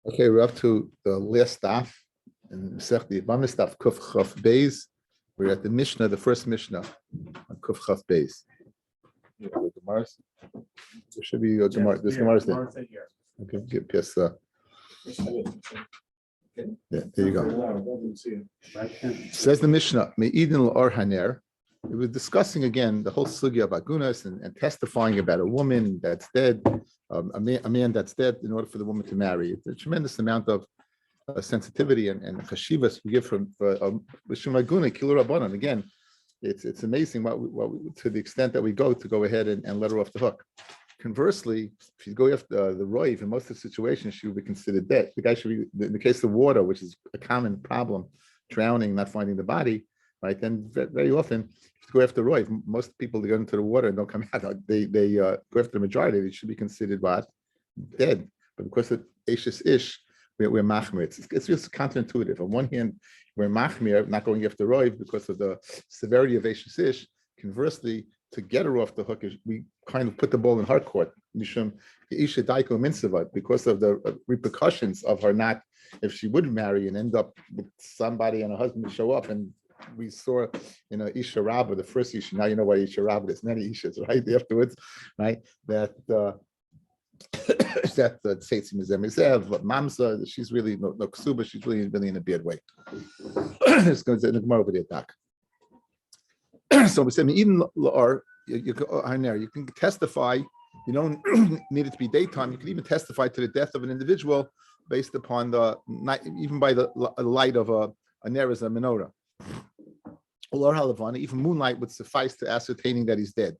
Okay, we're up to the last daf in the Yevamot daf Kuf Chaf Beis. We're at the Mishnah, the first Mishnah on Kuf Chaf Beis. There should be a Gemara. This Gemara's there. Okay, get past yeah, there you go. Says the Mishnah, Me'idin l'or haner. We were discussing again the whole sugya of agunas and testifying about a woman that's dead, a man that's dead in order for the woman to marry. It's a tremendous amount of sensitivity and chashivas we give from B'Shem Aguna Kilur Rabbanan. Again, it's amazing to the extent that we go ahead and let her off the hook. Conversely, if you go after the roiv, in most of the situations, she would be considered dead. The guy should be, in the case of water, which is a common problem, drowning, not finding the body, right? Then very often, if you go after roiv, most people that go into the water and don't come out, they go after the majority, they should be considered what? Dead. But because of Ashes Ish, we're machmir. It's just counterintuitive. On one hand, we're machmir, not going after roiv because of the severity of Ashes Ish. Conversely, to get her off the hook, we kind of put the ball in her court. Mishum Isha Daiko Minsava, because of the repercussions of her not, if she would marry and end up with somebody and her husband show up. And we saw, Isha Rabba, the first Isha, now you know why Isha Rabba, there's many Ishas, right? Afterwards, right? That Tzeitzim Mizev, Mamsa, she's really no ksuba, she's really in a bad way. It's going to come over the attack. So we said, even you can testify. You don't need it to be daytime. You can even testify to the death of an individual based upon the night, even by the light of a ner as a menorah. Even moonlight would suffice to ascertaining that he's dead.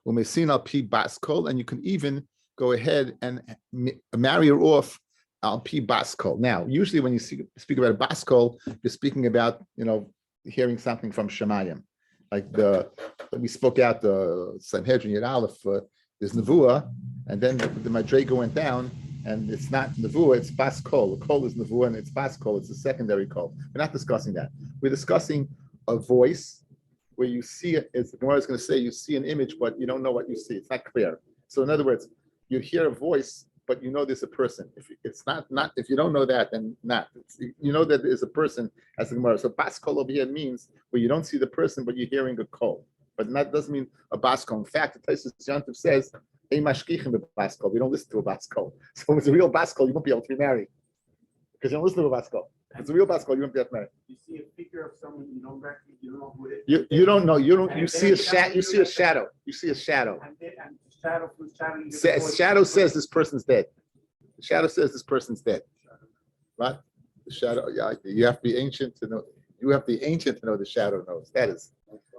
And you can even go ahead and marry her off al pi baskol. Now, usually when you speak about a baskol, you're speaking about hearing something from Shemayim. Like we spoke out the Sanhedrin Yud Aleph, there's Nevuah, and then the Madrega went down, and it's not Nevuah, it's Bas Kol. The Kol is Nevuah, and it's Bas Kol, it's a secondary Kol. We're not discussing that. We're discussing a voice where you see it, as the Gemara is going to say, you see an image, but you don't know what you see. It's not clear. So in other words, you hear a voice, but you know there's a person. If it's not if you don't know that, then not. You know that there's a person as the Gemara. So Bas Kol over here means where you don't see the person, but you're hearing a kol. But that doesn't mean a Bas Kol. In fact, the Taisus Yantiv says, "Ei mashkichim b'Bas Kol." We don't listen to a Bas Kol. So if it's a real Bas Kol, you won't be able to be married because you don't listen to a Bas Kol. If it's a real Bas Kol, you won't be able to be married. You see a figure of someone you don't recognize, you don't know who it is. You don't know. You see a shadow. You see a shadow. You see a shadow. And the shadow from shadow. Shadow says this person's dead. The shadow says this person's dead. Right? The shadow. Yeah, you have to be ancient to know. You have to be ancient to know the shadow knows. That is,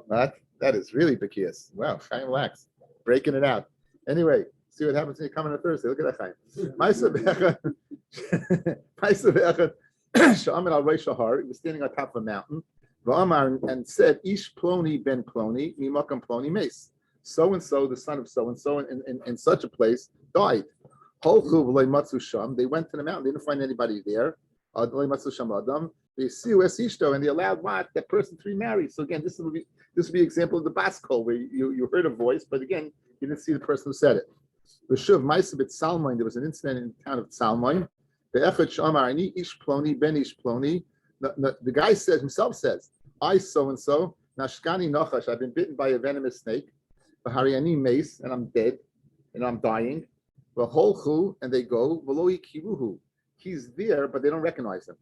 right? That is really peculiar. Wow, Chaim relax, breaking it out. Anyway, see what happens when you come on a Thursday. Look at that, Chaim. Ma'aseh Echad, Sha'amid al Reish Har. He was standing on top of a mountain. V'amar, and said, Ish Ploni ben Ploni, Mimakam Ploni Mace. So and so, the son of so and so, in such a place, died. They went to the mountain. They didn't find anybody there. They see and they allowed that person to be married. So again, this would be an example of the Bas Kol, where you heard a voice, but again, you didn't see the person who said it. The Shuv Maisabit Salmon, there was an incident in the town of Salmon. The guy himself says, I so and so, Nashkani Nachash, I've been bitten by a venomous snake. Bahariani mace, and I'm dead, and I'm dying. And they go, he's there, but they don't recognize him.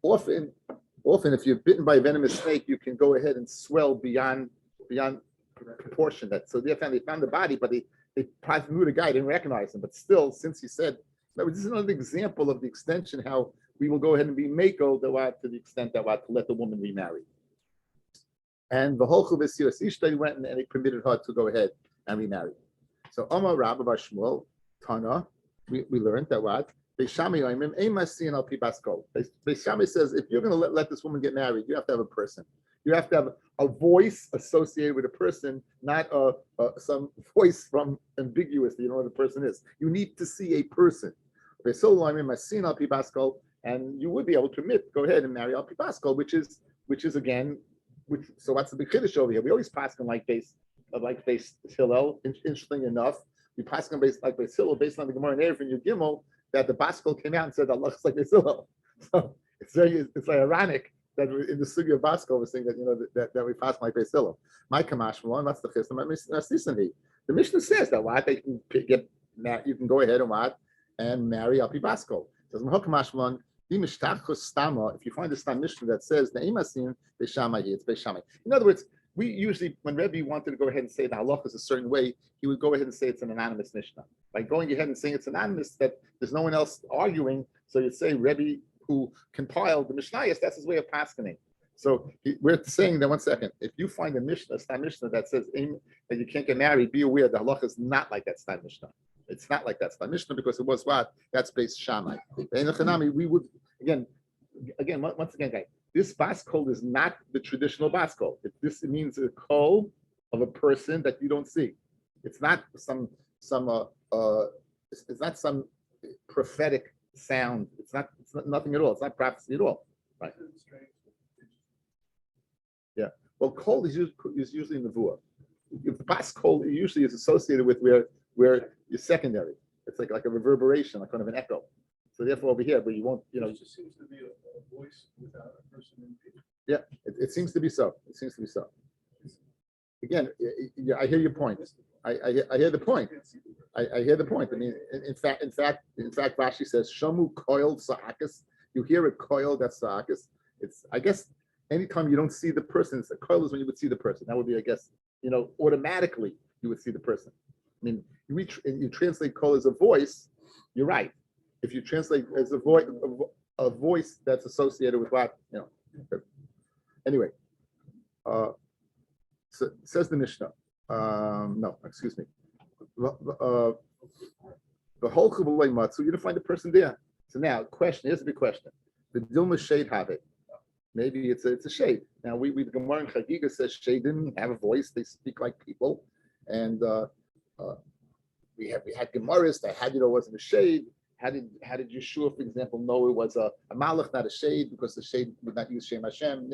Often, if you're bitten by a venomous snake, you can go ahead and swell beyond proportion. So they found the body, but they probably knew the guy, didn't recognize him. But still, since he said, this is another example of the extension how we will go ahead and be mako to the extent that to let the woman remarry. And the whole they went and they permitted her to go ahead and remarry. So Omar Rabbi Bar Shmuel Tana, we learned that Beis Shammai says if you're going to let this woman get married, you have to have a person. You have to have a voice associated with a person, not some voice from ambiguous. You know what the person is. You need to see a person. And you would be able to admit, go ahead and marry al pi baskol, which is again. So what's the big chiddush over here? We always pass on like base Hillel. Interesting enough, we pass on like base Hillel based on the Gemara and Erev and Yud Gimel that the Baskel came out and said Allah is like this. So it's very ironic that in the sugya of Baskel we're saying that that we pass like Beisilo. My Kamash Malon, that's the Chistam. The Mishnah says that what they can get, you can go ahead and marry Alpi Baskel. It says Kamash Malon. If you find a Stam Mishnah that says the Emasin Beishamai, it's Beishamai. In other words, we usually, when Rabbi wanted to go ahead and say the halach is a certain way, he would go ahead and say it's an anonymous Mishnah. By going ahead and saying it's anonymous, that there's no one else arguing, so you'd say Rabbi who compiled the Mishnayos, that's his way of paskening. So we're saying that, one second, if you find a Mishnah, a Stam Mishnah that says that you can't get married, be aware the halach is not like that Stam Mishnah. It's not like that Stam Mishnah because it was what? That's based Shammai. We would, again, once again, guys, this bas kol is not the traditional bas kol. It means a kol of a person that you don't see. It's not it's not some prophetic sound. It's not nothing at all. It's not prophecy at all. Right? Yeah. Well, kol is usually in the nevuah. If bas kol usually is associated with where you're secondary. It's like a reverberation, like kind of an echo. So therefore, over here, but you won't, It just seems to be a voice without a person in it. Yeah, it seems to be so. It seems to be so. Again, I hear your point. I hear the point. I hear the point. I mean, in fact, Rashi says, "Shamu koil sa'akas." You hear a koil, that's sa'akas. It's, I guess, anytime you don't see the person, a koil is when you would see the person. That would be, I guess, automatically you would see the person. I mean, you translate koil as a voice. You're right. If you translate as a voice that's associated with what, Anyway, so says the Mishnah. No, excuse me. The whole Chubalay Matsu, you didn't find the person there. So now, here's a big question. The Dilma shade have it. Maybe it's a shade. Now the Gemara in Chagiga says shade didn't have a voice; they speak like people, and we had Gemaras that had wasn't a shade. How did Yeshua, for example, know it was a malach, not a shade, because the shade would not use Shem Hashem?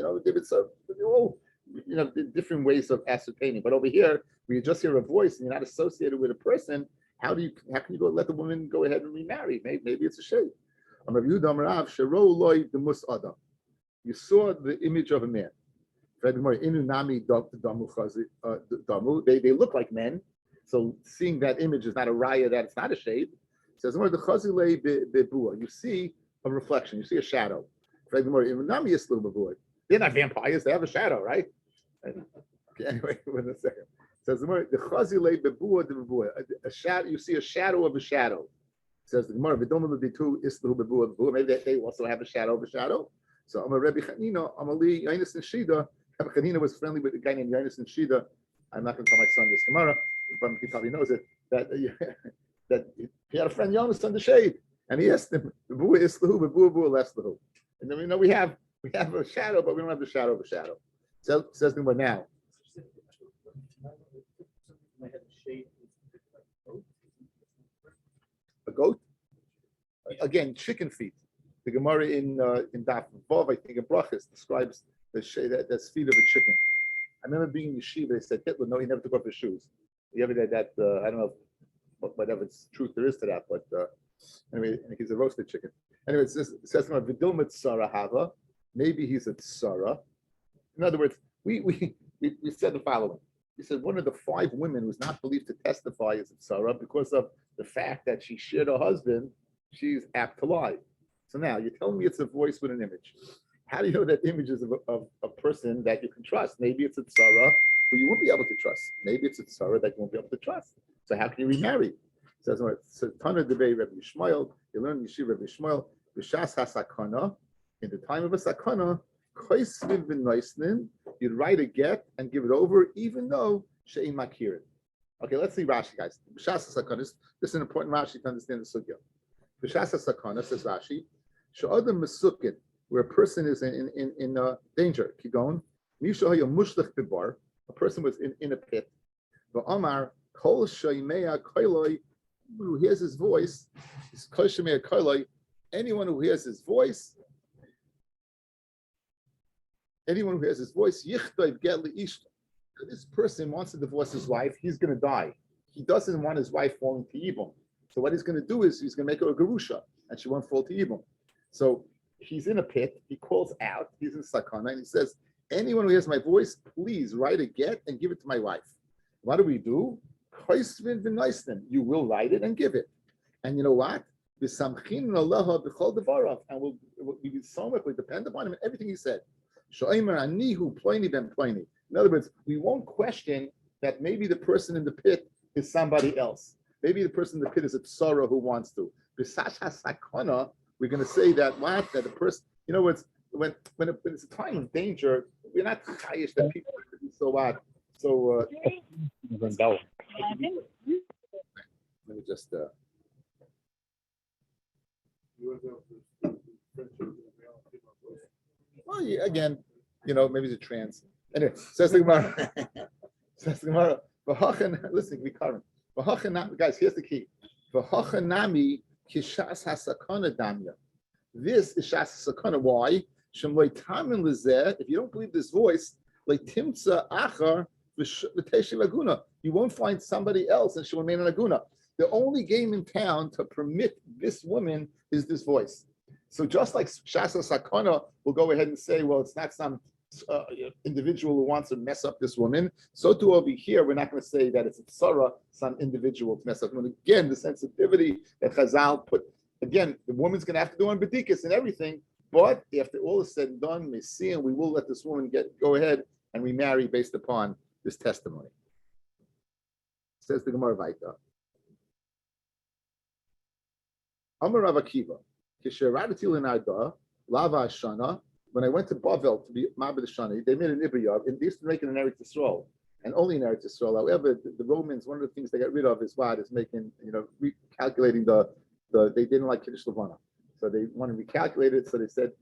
Different ways of ascertaining. But over here, when you just hear a voice and you're not associated with a person, how can you go let the woman go ahead and remarry? Maybe it's a shade. You saw the image of a man. They look like men. So seeing that image is not a raya that it's not a shade. It says, you see a reflection, you see a shadow. They're not vampires, they have a shadow, right? Okay, anyway, wait a second. It says, a shadow, you see a shadow of a shadow. It says, maybe they also have a shadow of a shadow. So I'm a Rabbi Chanina, Amali, Yainis and Shida. Rabbi Chanina was friendly with a guy named Yainis and Shida. I'm not going to tell my son this Gemara, but he probably knows it. That he had a friend Jonas on the shade, and he asked him, and then we have a shadow, but we don't have the shadow of a shadow. So says the Gemara now. A goat? Again, chicken feet. The Gemara in Daf Vov, I think in Brachas, describes the feet of a chicken. I remember being in yeshiva. They said Hitler, no, he never took off his shoes. The other day that I don't know whatever truth there is to that, but anyway, he's a roasted chicken. Anyway, it says Vidilma Tsara Hava. Maybe he's a Tsara. In other words, we said the following. We said one of the 5 women who's not believed to testify is a Tsara because of the fact that she shared her husband. She's apt to lie. So now you're telling me it's a voice with an image. How do you know that image is of a person that you can trust? Maybe it's a Tsara who you won't be able to trust. Maybe it's a Tsara that you won't be able to trust. So how can you remarry? It says, Tana Debei Rabbi Shmuel, you learn Yeshiva Rabbi Shmuel, B'shas HaSakana, in the time of a Sakana, Koisvin V'noisnin, you'd write a get and give it over, even though She'in Makirin. Okay, let's see Rashi, guys. B'shas HaSakana, this is an important Rashi to understand the Sugya. B'shas HaSakana, says Rashi, She'adam Mesukin, where a person is in danger, Kigon, Misha Haya Mushlech Bibar, a person was in a pit, V'amar, Kol Shaymeya Koiloi, who hears his voice, is Kol Shaymeya Koiloi, anyone who hears his voice, Yichtoi Get Ishta. This person wants to divorce his wife, he's going to die. He doesn't want his wife falling to evil. So what he's going to do is he's going to make her a gerusha, and she won't fall to evil. So he's in a pit. He calls out. He's in sakana, and he says, "Anyone who hears my voice, please write a get and give it to my wife." What do we do? You will write it and give it. And you know what? And we'll be so much, we depend upon him in everything he said. In other words, we won't question that maybe the person in the pit is somebody else. Maybe the person in the pit is a tsara who wants to. We're going to say that that the person, when it's a time of danger, we're not chayish that people are be so what. So let me just well, yeah, again, maybe it's a trans. Anyway, says the Gemara. Says the Gemara. Listen, we current. Guys, here's the key. V'hachanami kishas hasakana damya. This is shas hasakana. Why? Shemloy tamin lezeh. If you don't believe this voice, like timtza achar v'teshi laguna, you won't find somebody else, and she'll remain in laguna. The only game in town to permit this woman is this voice. So just like Shasa Sakana will go ahead and say, well, it's not some individual who wants to mess up this woman. So too over here, we're not going to say that it's a tsara, some individual to mess up. And again, the sensitivity that Chazal put, again, the woman's going to have to do on Bedikas and everything, but after all is said and done, Messiah, we will let this woman go ahead and remarry based upon this testimony. Says the Gemara Vaita. Amar Rav Akiva, Lava Shana. When I went to Bavel to be Mabed Shani, they made an Ibriyah, and they used to make it in Eretz Yisrael, and only in Eretz Yisrael. However, the Romans, one of the things they got rid of is what is making, recalculating they didn't like Kiddush Levana, so they want to recalculate it. So they said,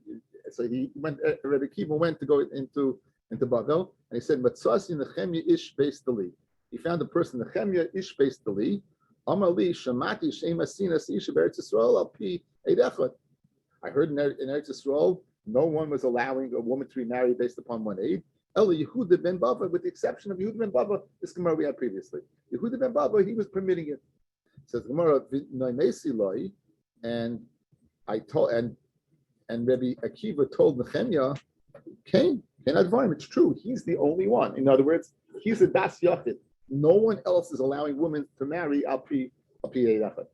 Rabbi Akiva went to go into Bavel, and he said, Matzasi Nechemya Ish Beis Dali. He found a person, Nechemya Ish Beis Dali. Amali Shamati Shema Sinas Isha Eretz Yisrael Al Pi Eid Echad. I heard in Eretz Yisrael, no one was allowing a woman to remarry based upon one aid. Ela Yehuda ben Bava, with the exception of Yehuda ben Bava, this Gemara we had previously. Yehuda ben Bava, he was permitting it. Says Gemara, and I told, and Rabbi Akiva told Nehemiah, Cain Advarim, it's true, he's the only one. In other words, he's a Das Yachid. No one else is allowing women to marry al pi Eid Echad.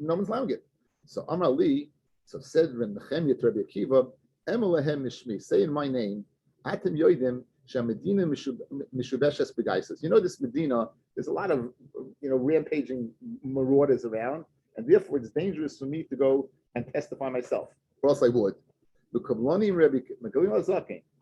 No one's allowing it. So Amar Li, so said Nehemiah to Rabbi Akiva, Emelahem Mishmi, say in my name, Atem Yoidim Shamedina Mishubeshes Begaises. This Medina, there's a lot of rampaging marauders around, and therefore it's dangerous for me to go and testify myself. Or else I would.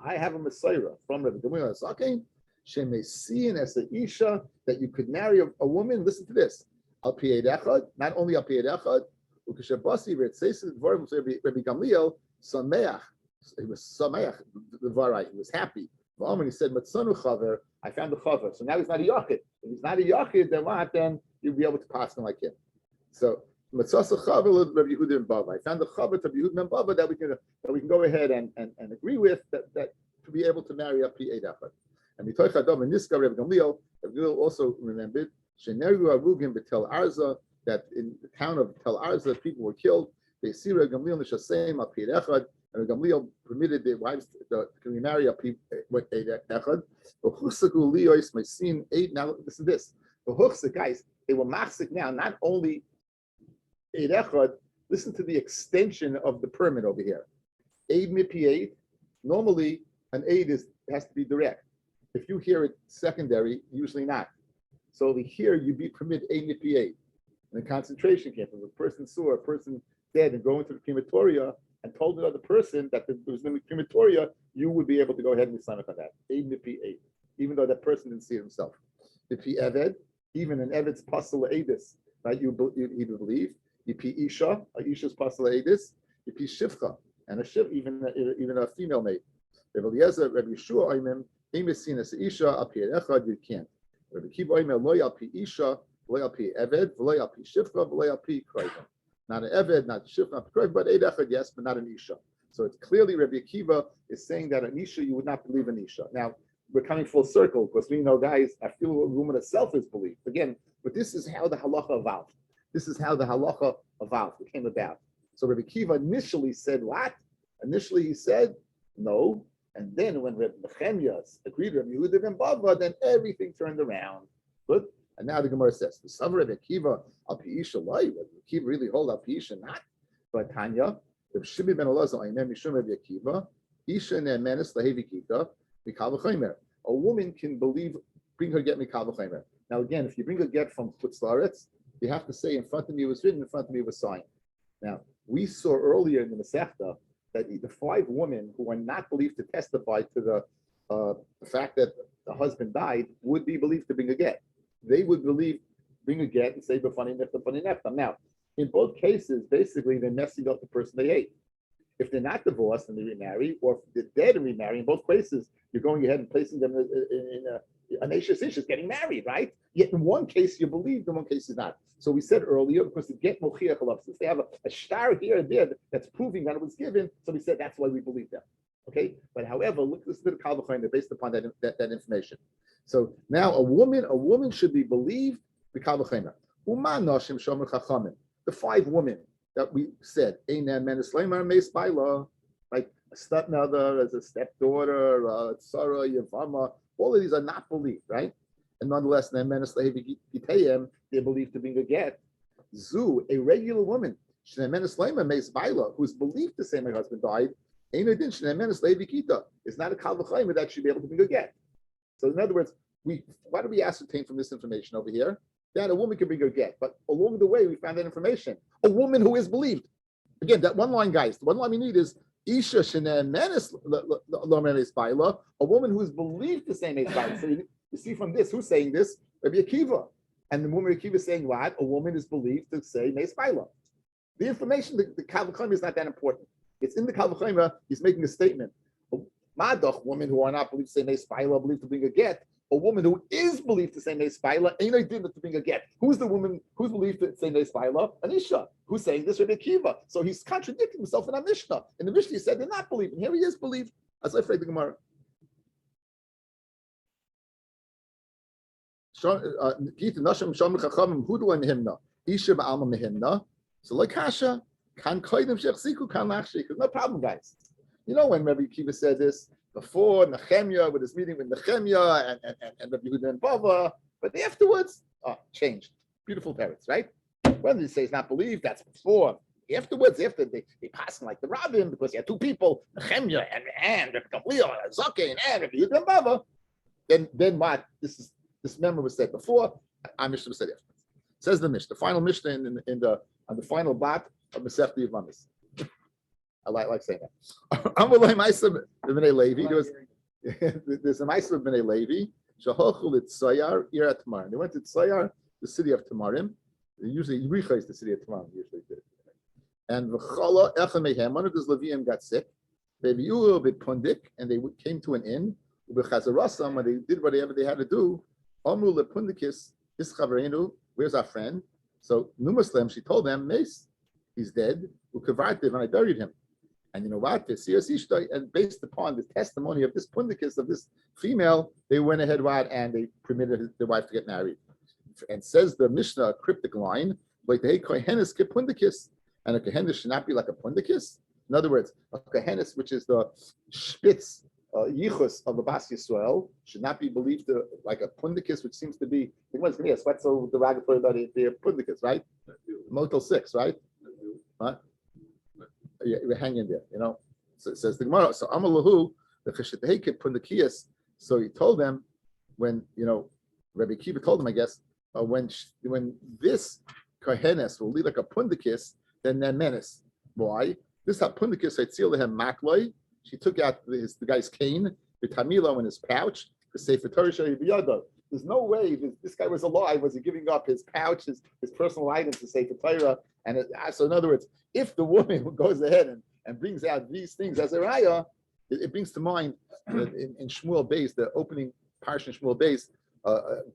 I have a Messiah from Rabbi Gamliel Zaken. Shemesian as a isha, that you could marry a woman. Listen to this. Al pi Eid Echad, not only al pi Eid Echad. Ukeshabasi v'etzeis dvarim Rabbi Gamliel sameach. He was sameach dvarai. He was happy. He said, "Matzanu chaver." I found a chaver. So now he's not a yachid. If he's not a yachid, then what? Then you'll be able to pass him like him. So matzasa chaver Rabbi Yehuda ben Bava. I found a chaver to Rabbi Yehuda ben Bava that we can go ahead and agree with that to be able to marry a pi Eid Echad. And Mitoich Adam and Niska Rabbi Gamliel also remembered Sheneru Arugim Betel Arza, that in the town of Tel Arza people were killed. They see Rabbi Gamliel Nishasem Al Pi Echad, and Rabbi Gamliel permitted their wives to remarry Al Pi Echad. V'chusaku Liois Meisin Eid. Now listen to this. The guys, they were machzik now. Not only Eid Echad. Listen to the extension of the permit over here. Eid Mipi Eid. Normally, an Eid has to be direct. If you hear it secondary, usually not. So over here, you be permitted a nipi in a concentration camp. If a person saw a person dead and go into the crematoria and told another person that there was no crematoria, you would be able to go ahead and sign up on that. A nipi, even though that person didn't see it himself. If he eved, even an eved's pasal edis, right? You believe. If he isha, a isha's pasal edis. If he shivcha, and a shiv, even a female maid. Rabbi Eliezer, Rabbi Yeshua, Oimim. You can't. Rabbi Akiva Omer lo al pi isha, lo al pi eved, lo al pi shifra, lo al pi kroivim. Not an eved, not shifra, not kroivim, but Eid Echad, yes, but not an isha. So it's clearly Rabbi Akiva is saying that an isha you would not believe an isha. Now we're coming full circle because we know, guys, I feel a woman itself is believed again. But this is how the halacha evolved. This is how the halacha evolved. It came about. So Rabbi Kiva initially said what? Initially he said no, and then when Rabbi Nehemiah agreed with Rabbi Yehuda ben Bava, then everything turned around. Good. And now the Gemara says, "The Savar Rabbi Kiva al Piisha Lai." Rabbi Kiva really hold al Piisha not, but Tanya. Rabbi Shimon ben Elazar Ainem Mishum Rabbi Kiva Isha Ne'menes Lahevi Kita Mikal V'Chaymer. A woman can bring her get Mikal V'Chaymer. Now again, if you bring a get from Chutz La'aretz, you have to say, in front of me was written, in front of me was signed. Now, we saw earlier in the Masechta that the 5 women who are not believed to testify to the fact that the husband died would be believed to bring a get. They would bring a get and say, B'fani nefta, b'fani nefta. Now, in both cases, basically, they're messing up the person they hate. If they're not divorced and they remarry, or if they're dead and remarry, in both cases, you're going ahead and placing them in a nation's issues, getting married, right? Yet in one case you believe, in one case is not. So we said earlier, because the get mochiach alav, since they have a star here and there that's proving that it was given, so we said that's why we believe them. Okay, but however, look, this is the Kal V'Chaymer based upon that information. So now a woman should be believed the Kal V'Chaymer. Uma nashim shomer chachamim. The 5 women that we said, Einan menes leimar meis baila, like a stepmother, as a stepdaughter, Tzara, Yevamot, all of these are not believed, right? And nonetheless, they're believed to be a get. Zu, a regular woman, who's believed to say my husband died, is not a Kal V'Chaymer that should be able to bring a get. So in other words, why do we ascertain from this information over here that a woman can bring a get? But along the way, we found that information. A woman who is believed. Again, that one line, guys, the one line we need is Isha Shene Menes Lomenes Baila, a woman who is believed to say Menes Baila. So you see from this, who's saying this? Rabbi Akiva. And the woman Akiva is saying what? A woman is believed to say Menes Baila. The information, the Kal V'Chaymer is not that important. It's in the Kal V'Chaymer, he's making a statement. Madach, women who are not believed to say Menes Baila, believed to bring a get. A woman who is believed to say Meis Baila ain't idea to bring a get. Who's the woman who's believed to say Meis Baila? Anisha. Who's saying this? Rabbi Akiva. So he's contradicting himself in our Mishnah. In the Mishnah, he said they're not believing. Here he is believed. As I afraid the Gemara. So like Kasha, kan koidim shechziku kan lachshiku. No problem, guys. You know when Rabbi Akiva said this before Nehemiah with his meeting with Nehemiah and Rabbi Yehuda ben Bava, but afterwards, changed. Beautiful parents, right? When they say it's not believed, that's before. Afterwards, after they pass like the Rabbi, because you had 2 people, Nehemiah and Rabbi Gamliel, Zaken and Rabbi Yehuda ben Bava. Then what? This member was said before. Our Mishnah was said after. Says the Mishnah, the final Mishnah on the final bat of Masechta Yevamot. I like saying that. There's a Ma'aser of Bnei Levi. They went to Tzayar, the city of Tamarim. Usually, Yericha is the city of Tamarim. Usually, and one of those Leviim got sick. And they came to an inn. When they did whatever they had to do, where's our friend? So Numuslim, she told them, Mace, he's dead. And I buried him. And you know what? And based upon the testimony of this pundikis, of this female, they went ahead and they permitted their wife to get married. And says the Mishnah, a cryptic line, like the kohenis ke pundikis, and a kohenis should not be like a pundikis. In other words, a kohenis, which is the spitz yichus of the Bas Yisrael, should not be believed to like a pundikis, which seems to be what's going to be a sweatso derogatory about the pundikis, right? Motel 6, right? Huh? You hang in there, you know. So it says the Gemara. So Amalahu, the Cheshetehekit Pundakiyas. So he told them when Rabbi Akiva told them, I guess, when this kohenes will lead like a pundakis, then they're menace. Why? This pundakis Lehem Makloi. She took out the guy's cane, the tamilo in his pouch, the Sefer Torah Biyado. There's no way this guy was alive. Was he giving up his pouch, his personal items to Sefer Torah? And so, in other words, if the woman goes ahead and brings out these things as a raya, it brings to mind that in Shmuel Beis, the opening parsha in Shmuel Beis,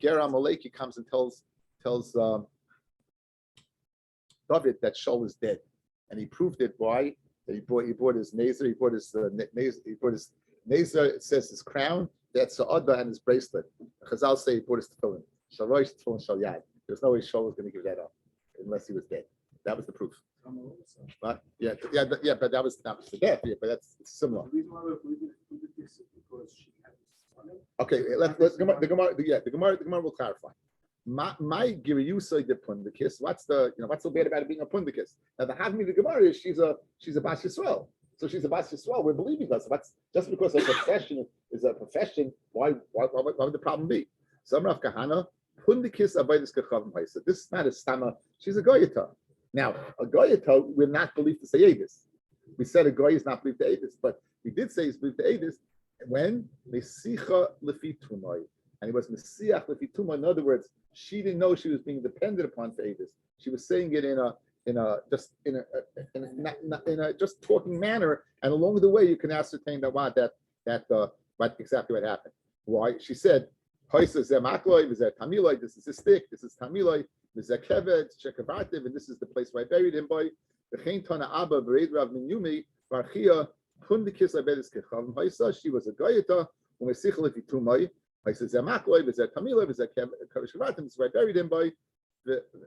Ger Amaleki comes and tells David that Shaul is dead, and he proved it by that he bought his nazer, he bought his nazer. It says his crown, that's Sa'ada, and his bracelet. Chazal say he bought his tefillin. Shalosh tefillin shal yad. There's no way Shaul is going to give that up. unless he was dead. That was the proof. But but that was the death. Yeah, but that's similar. The reason why we believe in the kiss is because she had this. Okay, let's the Gemara will clarify. My giriyusay de pundikis. What's so bad about it being a pundikis? Now the Havmi the Gemara is she's a Bas Yisrael. So she's a Bas Yisrael. We're believing us. What's just because a profession is a profession? Why would the problem be? Some Rav Kahana pundikis abayis kechavim haisa. This is not a stama. She's a goyata. Now a goyata we're not believed to say edis. We said a goy is not believed to edis, but we did say he's believed to edis when mesicha lefi tumai. And he was Messiah Lefituma. In other words, she didn't know she was being dependent upon for Avis. She was saying it in a just talking manner, and along the way you can ascertain that what exactly what happened. Why? She said, this is a stick, this is Tamiloi, this is a kevet, Shekavartiv, and this is the place where I buried him by the Tana Abba Bered Rav Minyumi, Varchia, Pundikis Abedis Kechav Haisa. She was a Gayata, Umesicha Lefitumai. I said, "Zamakloi, is that Tamila, is that Kavishavatim?" Is where I buried him by.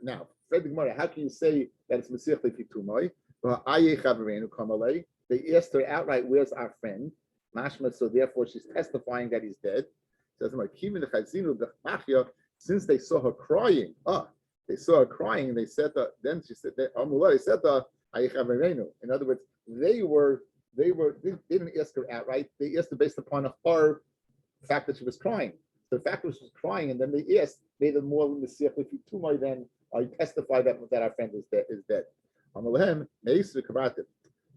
Now, said the Gemara, how can you say that it's Mesiach Lefitumai? Well, Aye Chavarenu Kamalei. They asked her outright, "Where's our friend?" Mashma. So therefore, she's testifying that he's dead. Says since they saw her crying, they saw her crying. They said that. Then she said, "They said Aye Chavarenu." In other words, they didn't ask her outright. They asked her based upon her fact that she was crying. So the fact that she was crying, and then they asked, made it more Messiah Lefitumai than I testify that our friend is dead. Amalehem Meis v'Kavatim.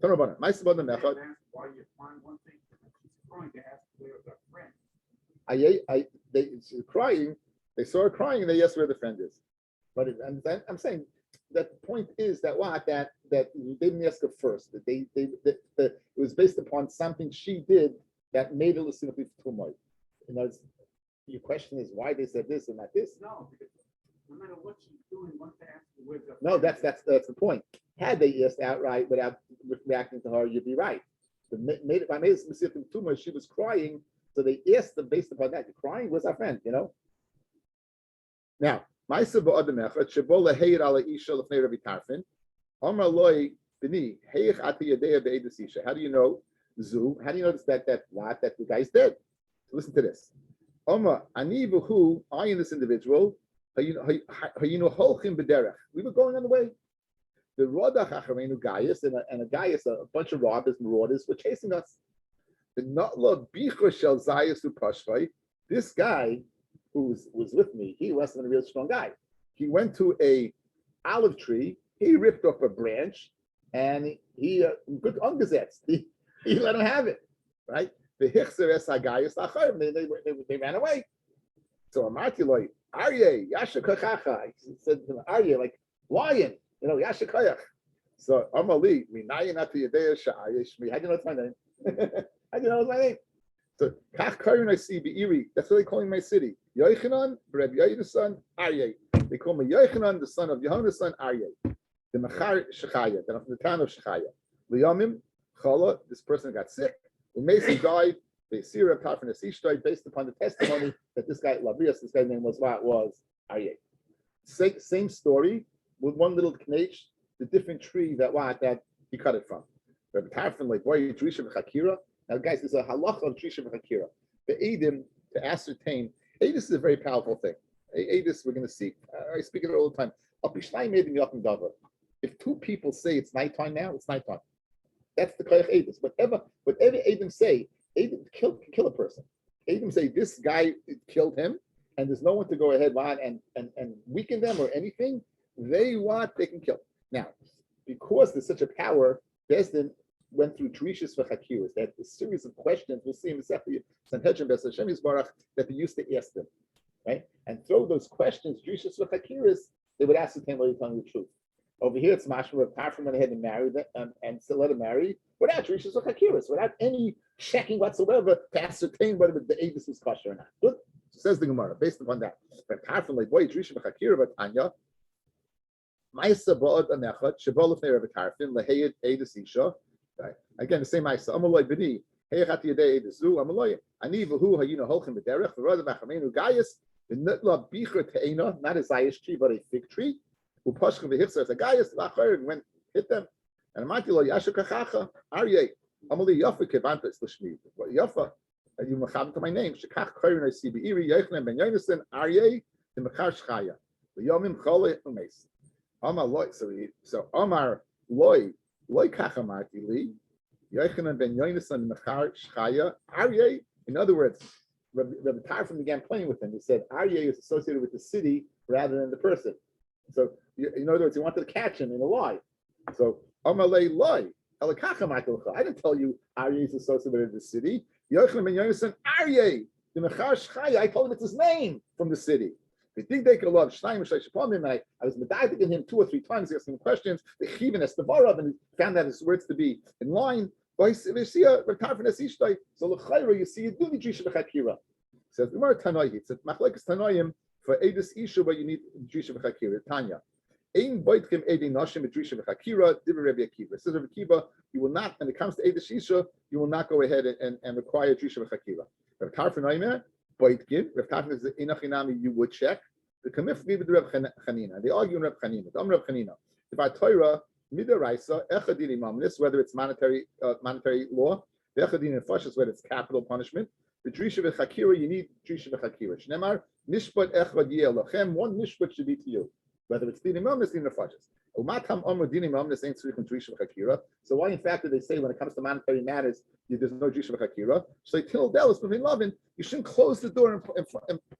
Turn about it. Meis about the mechad. Why you find one thing? She's crying to ask where her friend. She's crying. They saw her crying, and they asked where the friend is. But I'm saying that the point is that that you didn't ask her first. That it was based upon something she did that made it Messiah Lefitumai. Your question is why they said this and not this. No, because no matter what she's doing, once they ask her where's her No, that's the point. Had they asked outright without reacting to her, you'd be right. By made it Messiah Lefitumai, she was crying, so they asked them based upon that. You're crying, where's our friend? Now, how do you know Zu? How do you notice that the guy's dead? Listen to this. Anivuhu, I in this individual, we were going on the way. The Rodach Acharenu Gaius and a Gaius, a bunch of robbers, marauders, were chasing us. The Notla Bichur Shel Zayas Upashvai, this guy who was with me, he wasn't a real strong guy. He went to a olive tree, he ripped off a branch, and he good ungazets. He let him have it, right? The Hichser es Hagayus Achar, they ran away. So Amartiloi, Aryeh, Yasha Kachacha. He said to him, Aryeh, like lion, Yasha Kayach. So Amali, Minayin Ati Yadea Sha'ayesh me. How do you know it's my name? How do you know it's my name? So Kach Karin I see Be'iri. That's what they call me my city. Yochanan, Rabbi Yochanan son, Aryeh. They call me Yochanan, the son of Yohanan's son, Aryeh. The Machar Shechaya, the town of Shechaya. Liyamim, Chala, this person got sick. When Mason died, they see her apart from the died based upon the testimony that this guy, Labrias, this guy's name was Aryeh. Same story with one little knech, the different tree that he cut it from. Rabbi Tarfon, like, why are you Trisha v'chakira? Now, guys, there's a halacha of Trisha v'chakira. The Eidim, to ascertain, Eidis is a very powerful thing. Eidis, we're going to see. I speak it all the time. If two people say it's nighttime now, it's nighttime. That's the koyach Eidis. Whatever Eidim say, Eidim can kill a person. Eidim say this guy killed him, and there's no one to go ahead and weaken them or anything. They can kill. Now, because there's such a power, Bezdin went through Tereshis v'chakiras. They had a series of questions. We'll see in the Sanhedrin Bes Hashem Yisbarach that they used to ask them, right? And through those questions, Tereshis v'chakiras, they would ascertain whether you're telling the truth. Over here, it's mashma apart from went ahead and married them and still let him marry without Tereshis v'chakiras, without any checking whatsoever to ascertain whether the Avis was kosher or not. Good. So says the Gemara based upon that. But apart from like boy Tereshis v'chakira, but Anya. Ma'isa ba'od anechat shebol lefnei Rabbi Tarfon leheyed Eidus Isha. Again, the same Ma'isa. Amaloi b'ni heyachat yedei Eidusu. Amaloi ani v'hu hayinu holchem b'derech v'roda machamenu gayis v'nitla bichur te'ena, not a zayish tree but a fig tree. Upashka v'hichser. The guy is lachayr went hit them, and Amati lo yashu kachacha aryeh. Amali yafa kevantes l'shmi. Yafa, and you machab to my name. Shekach chayrin I see beiri Yochanan ben Yonasan aryeh the mechar shchaya. The yomim chole umes. Amar loy. So Amar loy kacha marti li. Yochanan ben Yonasan mechar shchaya aryeh. In other words, Rabbi Tarfon began playing with him. He said aryeh is associated with the city rather than the person. So in other words, he wanted to catch him in a lie. So Amalei lie. I didn't tell you Aryeh is associated with the city. Yochanan ben Yonasan Aryeh. The Mechar Shchaya, I told him it's his name from the city. They think they could love Shnayim Shayshapamim. I was meditating in him 2 or 3 times, asking him questions. The Chivin Estevarav, and he found that his words to be in line. So l'chayra, you see, you do need Drisha v'chakira. Says the Gemara Tanoi. It says Machlekes Tanoim for Edis Isha, but you need Drisha v'chakira. Tanya. Ein boitchem Edi Nashim Drisha v'chakira. Divrei Rabbi Akiva. Says Rabbi Akiva, you will not, when it comes to Edis Isha, you will not go ahead and require Drisha v'chakira. Rav Tarfon Oimer boitchem. Rav Tarfon is the Inachinami. You would check the Kamif with Rav Chanina. They argue in Rav Chanina. Rav Chanina. The Torah. Midaraisa, echadin imamnis, whether it's monetary law, the echadin infashis, whether it's capital punishment. The drisha v'chakira, you need drisha v'chakira. Shnemar mishpat echad yelachem. One mishpat should be to you, whether it's din imamnis, din infashis. Umatam omer din imamnis ain't tzrichim drisha v'chakira. So why, in fact, do they say when it comes to monetary matters, there's no drisha v'chakira? So till delis between loving, you shouldn't close the door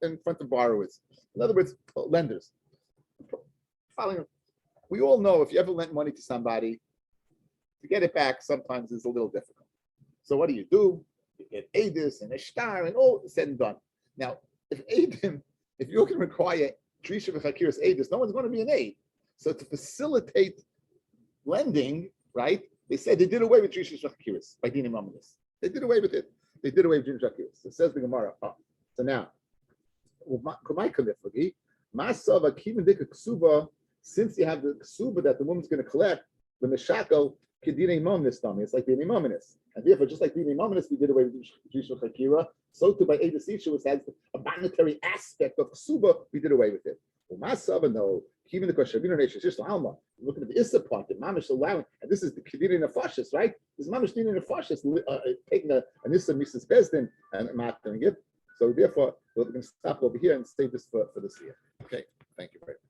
in front of borrowers. In other words, lenders. Following. We all know if you ever lent money to somebody, to get it back sometimes is a little difficult. So what do? You get Adis and Ishtar and all said and done. Now, if you're going to require Drisha v'chakiras Adis, no one's going to be an aid. So to facilitate lending, right? They said they did away with Drisha v'chakiras by Dinim Amanis. They did away with it. They did away with Drisha v'chakiras. So says the Gemara. So now, since you have the ksuba that the woman's going to collect, the meshakal kedine imamnis tummy. It's like the imamnis, and therefore, just like the imamnis, we did away with Drisha v'chakira. So too by Edus Isha, which has a monetary aspect of ksuba, we did away with it. Umasava no, even the koshavina nation just alma. Looking at the issa part, the mamish allowing, and this is the kedine nefashis, right? This mamish kedine nefashis taking an issa Mrs. Bezdin and mastering it. So therefore, we're going to stop over here and save this for this year. Okay, thank you very much.